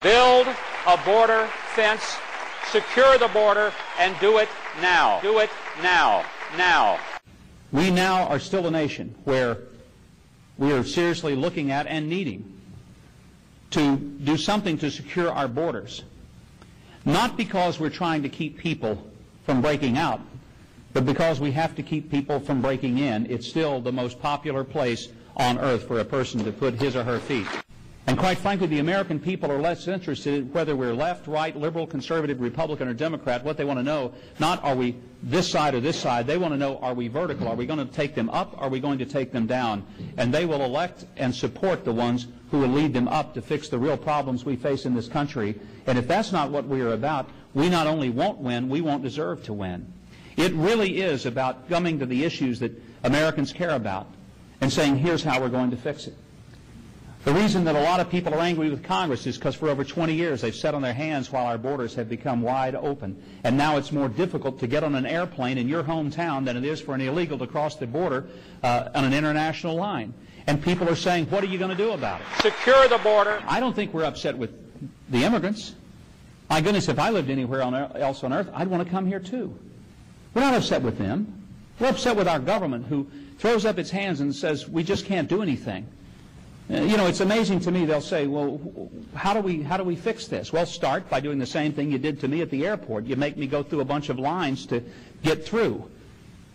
Build a border fence, secure the border, and do it now. Do it now. Now. We now are still a nation where we are seriously looking at and needing to do something to secure our borders. Not because we're trying to keep people from breaking out, but because we have to keep people from breaking in. It's still the most popular place on earth for a person to put his or her feet. And quite frankly, the American people are less interested whether we're left, right, liberal, conservative, Republican, or Democrat. What they want to know, not are we this side or this side, they want to know, are we vertical? Are we going to take them up? Are we going to take them down? And they will elect and support the ones who will lead them up to fix the real problems we face in this country. And if that's not what we are about, we not only won't win, we won't deserve to win. It really is about coming to the issues that Americans care about and saying, here's how we're going to fix it. The reason that a lot of people are angry with Congress is because for over 20 years they've sat on their hands while our borders have become wide open. And now it's more difficult to get on an airplane in your hometown than it is for an illegal to cross the border on an international line. And people are saying, what are you going to do about it? Secure the border. I don't think we're upset with the immigrants. My goodness, if I lived anywhere else on earth, I'd want to come here too. We're not upset with them. We're upset with our government, who throws up its hands and says, we just can't do anything. You know, it's amazing to me. They'll say, well, how do we fix this? Well, start by doing the same thing you did to me at the airport. You make me go through a bunch of lines to get through.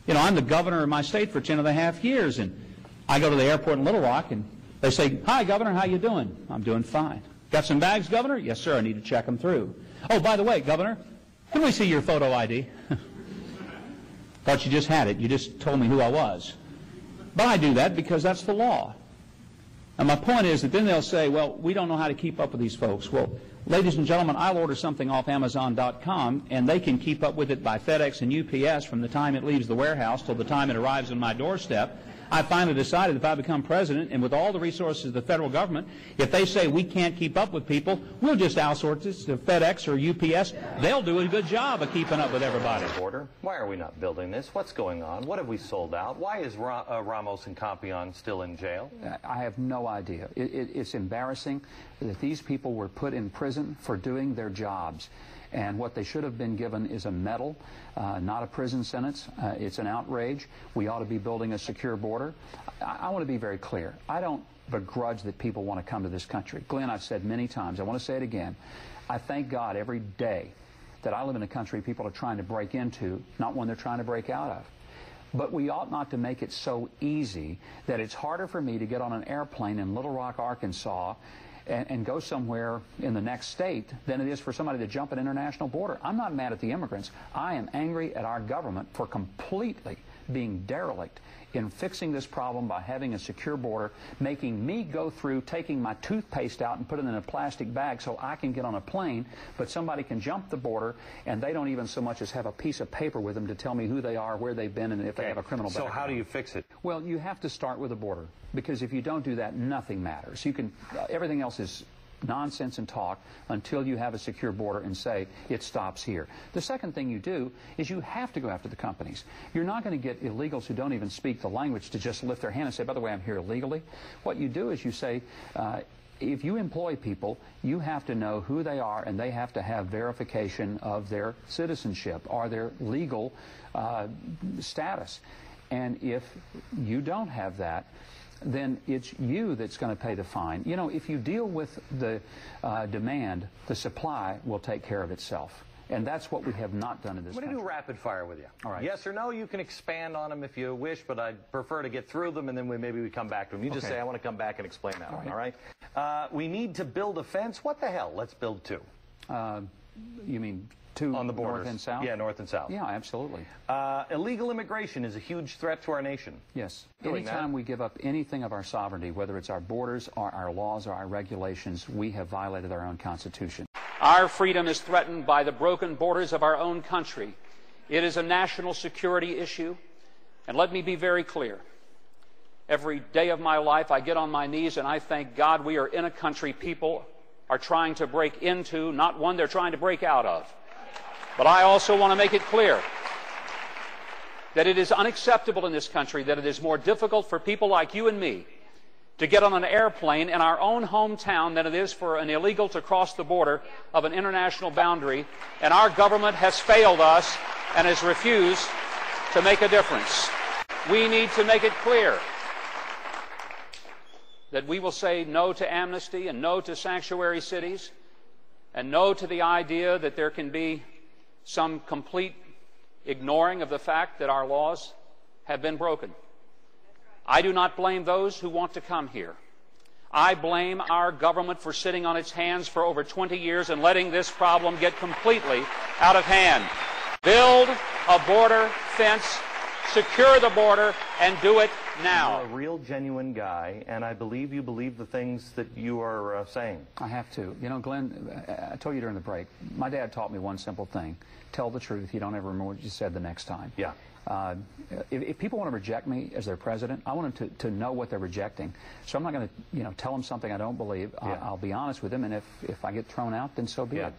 You know, I'm the governor of my state for 10.5 years, and I go to the airport in Little Rock, and they say, hi, Governor, how you doing? I'm doing fine. Got some bags, Governor? Yes, sir, I need to check them through. Oh, by the way, Governor, can we see your photo ID? Thought you just had it. You just told me who I was. But I do that because that's the law. And my point is that then they'll say, well, we don't know how to keep up with these folks. Well, ladies and gentlemen, I'll order something off Amazon.com, and they can keep up with it by FedEx and UPS from the time it leaves the warehouse till the time it arrives on my doorstep. I finally decided if I become president, and with all the resources of the federal government, if they say we can't keep up with people, we'll just outsource this to FedEx or UPS. They'll do a good job of keeping up with everybody. Border. Why are we not building this? What's going on? What have we sold out? Why is Ramos and Campion still in jail? I have no idea. It's embarrassing that these people were put in prison for doing their jobs. And what they should have been given is a medal, not a prison sentence. It's an outrage. We ought to be building a secure border. I want to be very clear. I don't begrudge that people want to come to this country. Glenn, I've said many times, I want to say it again, I thank God every day that I live in a country people are trying to break into, not one they're trying to break out of. But we ought not to make it so easy that it's harder for me to get on an airplane in Little Rock, Arkansas, and go somewhere in the next state than it is for somebody to jump an international border. I'm not mad at the immigrants. I am angry at our government for completely being derelict in fixing this problem by having a secure border, making me go through taking my toothpaste out and put it in a plastic bag so I can get on a plane, but somebody can jump the border and they don't even so much as have a piece of paper with them to tell me who they are, where they've been, and if they have a criminal background. So how do you fix it? Well, you have to start with a border, because if you don't do that, nothing matters. You can, everything else is nonsense and talk until you have a secure border and say it stops here. The second thing you do is you have to go after the companies. You're not going to get illegals who don't even speak the language to just lift their hand and say, by the way, I'm here illegally. What you do is you say, if you employ people, you have to know who they are, and they have to have verification of their citizenship or their legal status. And if you don't have that, then it's you that's going to pay the fine. You know, if you deal with the demand, the supply will take care of itself. And that's what we have not done in this country. I'm going to do rapid fire with you. All right. Yes or no, you can expand on them if you wish, but I'd prefer to get through them, and then maybe we come back to them. You just say, I want to come back and explain that one, all right? We need to build a fence. What the hell? Let's build two. You mean two on the borders? North and south? Yeah, north and south. Yeah, absolutely. Illegal immigration is a huge threat to our nation. Yes. Anytime we give up anything of our sovereignty, whether it's our borders or our laws or our regulations, we have violated our own Constitution. Our freedom is threatened by the broken borders of our own country. It is a national security issue. And let me be very clear. Every day of my life, I get on my knees and I thank God we are in a country people are trying to break into, not one they're trying to break out of. But I also want to make it clear that it is unacceptable in this country that it is more difficult for people like you and me to get on an airplane in our own hometown than it is for an illegal to cross the border of an international boundary, and our government has failed us and has refused to make a difference. We need to make it clear that we will say no to amnesty and no to sanctuary cities and no to the idea that there can be some complete ignoring of the fact that our laws have been broken. I do not blame those who want to come here. I blame our government for sitting on its hands for over 20 years and letting this problem get completely out of hand. Build a border fence, secure the border, and do it now. You're a real, genuine guy, and I believe you believe the things that you are saying. I have to. You know, Glenn, I told you during the break, my dad taught me one simple thing. Tell the truth. You don't ever remember what you said the next time. Yeah. If people want to reject me as their president, I want them to know what they're rejecting. So I'm not going to, tell them something I don't believe. Yeah. I'll be honest with them, and if I get thrown out, then so be it.